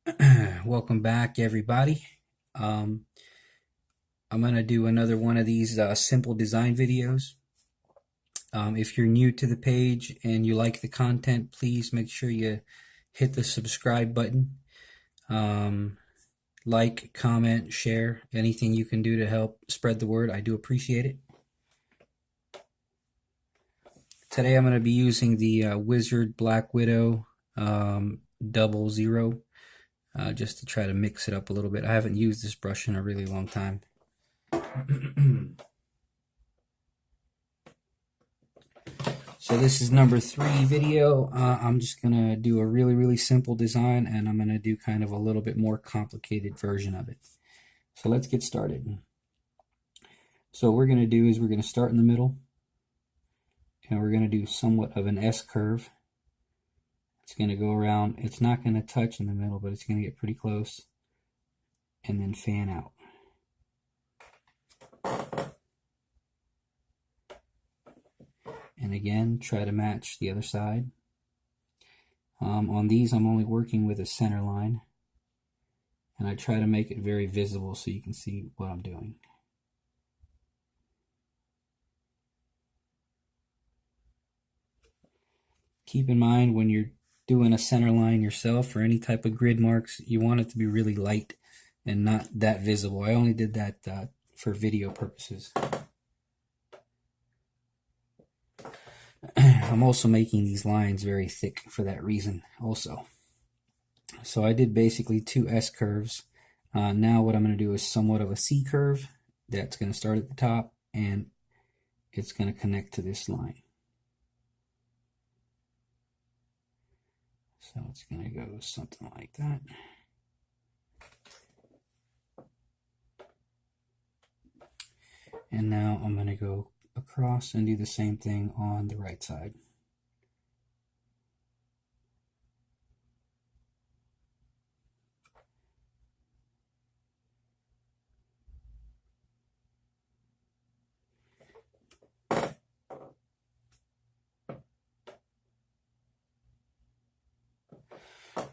Welcome back, everybody. Um, I'm going to do another one of these simple design videos. If you're new to the page and you like the content, please make sure you hit the subscribe button. Like, comment, share, anything you can do to help spread the word. I do appreciate it. Today I'm going to be using the Wizard Black Widow 00, just to try to mix it up a little bit. I haven't used this brush in a really long time. So this is number 3 video. I'm just gonna do a really simple design, and I'm gonna do kind of a little bit more complicated version of it. So let's get started. So what we're gonna do is we're gonna start in the middle, and we're gonna do somewhat of an S curve. It's gonna go around. It's not gonna touch in the middle, but it's gonna get pretty close, and then fan out. And again, try to match the other side. On these, I'm only working with a center line, and I try to make it very visible so you can see what I'm doing. Keep in mind when you're doing a center line yourself or any type of grid marks, you want it to be really light and not that visible. I only did that for video purposes. I'm also making these lines very thick for that reason also. So I did basically 2 S curves. Now what I'm going to do is somewhat of a C curve that's going to start at the top, and it's going to connect to this line. So it's going to go something like that. And now I'm going to go across and do the same thing on the right side.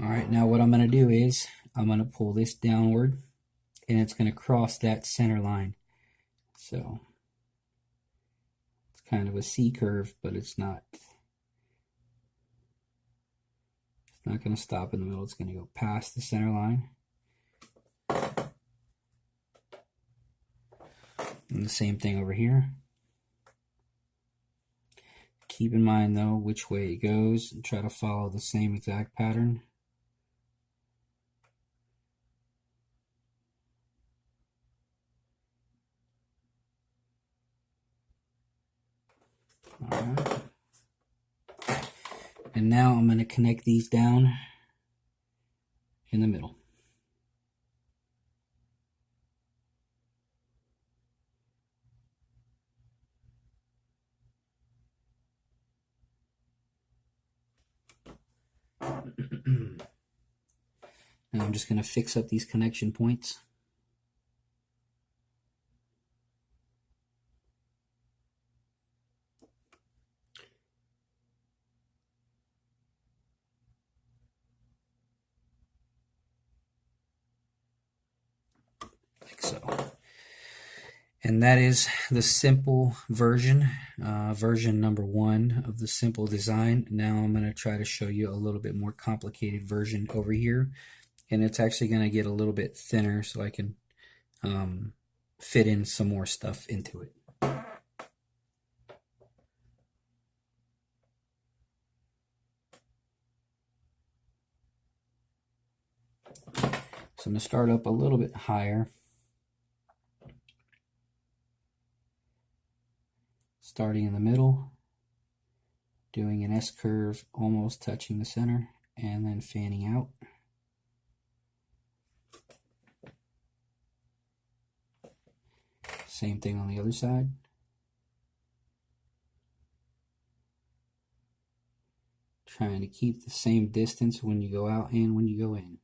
Alright, now what I'm going to do is I'm going to pull this downward, and it's going to cross that center line. So it's kind of a C curve, but it's not going to stop in the middle. It's going to go past the center line. And the same thing over here. Keep in mind though which way it goes, and try to follow the same exact pattern. Alright. And now I'm going to connect these down in the middle. And I'm just going to fix up these connection points. Like so. And that is the simple version, version number 1 of the simple design. Now I'm going to try to show you a little bit more complicated version over here. And it's actually going to get a little bit thinner so I can fit in some more stuff into it. So I'm going to start up a little bit higher. Starting in the middle, doing an S curve, almost touching the center, and then fanning out. Same thing on the other side. Trying to keep the same distance when you go out and when you go in.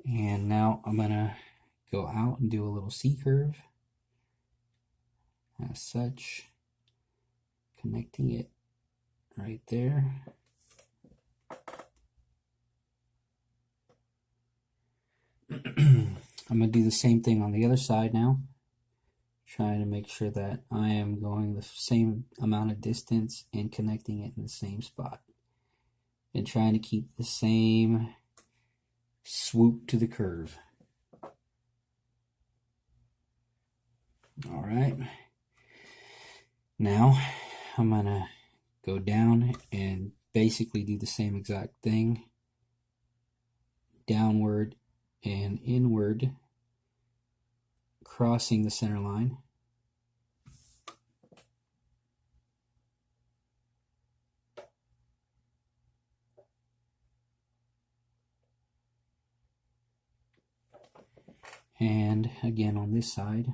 And now I'm going to go out and do a little C curve. as such, connecting it right there. I'm going to do the same thing on the other side now, trying to make sure that I am going the same amount of distance and connecting it in the same spot, and trying to keep the same swoop to the curve. All right, now I'm going to go down and basically do the same exact thing, downward and inward, crossing the center line. And again on this side.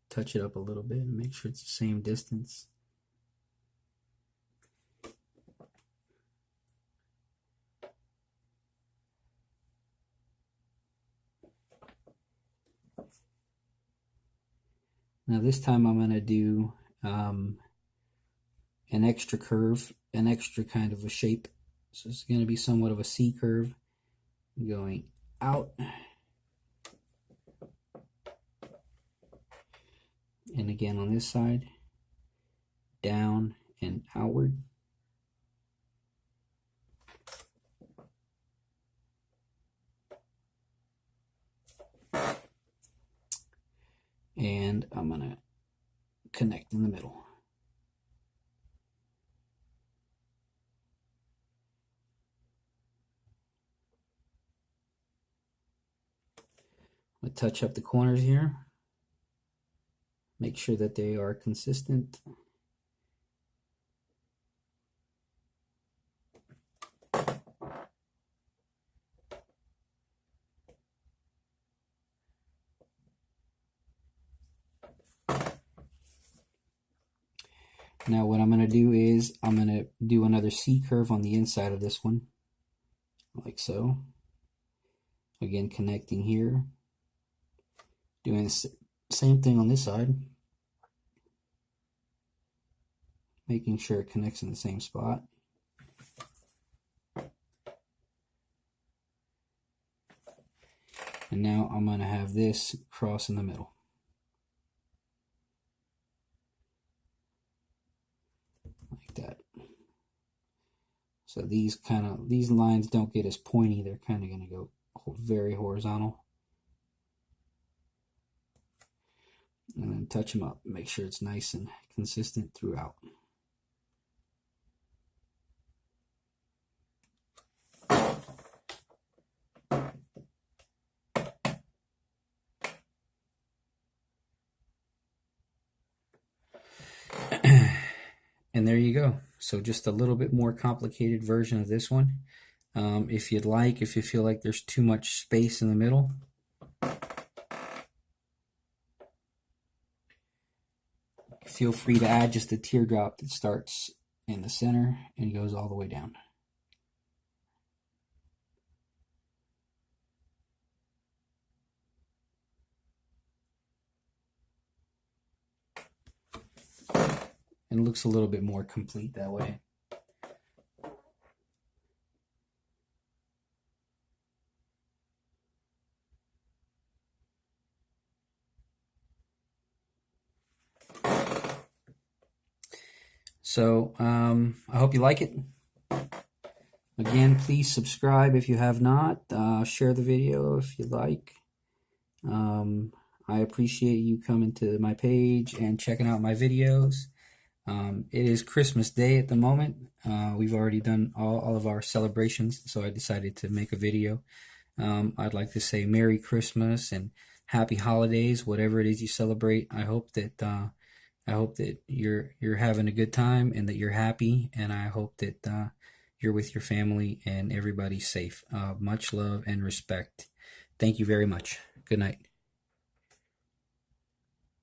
Touch it up a little bit and make sure it's the same distance. Now this time I'm going to do an extra curve, an extra kind of a shape. So it's going to be somewhat of a C curve going out and again on this side, down and outward. And I'm going to connect in the middle. I'm going to touch up the corners here. Make sure that they are consistent. Now what I'm going to do is I'm going to do another C curve on the inside of this one, like so. Again, connecting here. Doing the same thing on this side. Making sure it connects in the same spot. And now I'm going to have this cross in the middle. Like that. So these lines don't get as pointy, they're kind of going to go very horizontal. And then touch them up, make sure it's nice and consistent throughout. And there you go. So just a little bit more complicated version of this one. If you'd like, if you feel like there's too much space in the middle, feel free to add just a teardrop that starts in the center and goes all the way down. And it looks a little bit more complete that way. So I hope you like it. Again, please subscribe if you have not. Share the video if you like. I appreciate you coming to my page and checking out my videos. It is Christmas Day at the moment. We've already done all of our celebrations, so I decided to make a video. I'd like to say Merry Christmas and Happy Holidays, whatever it is you celebrate. I hope that you're having a good time and that you're happy, and I hope that you're with your family, and everybody's safe. Much love and respect. Thank you very much. Good night.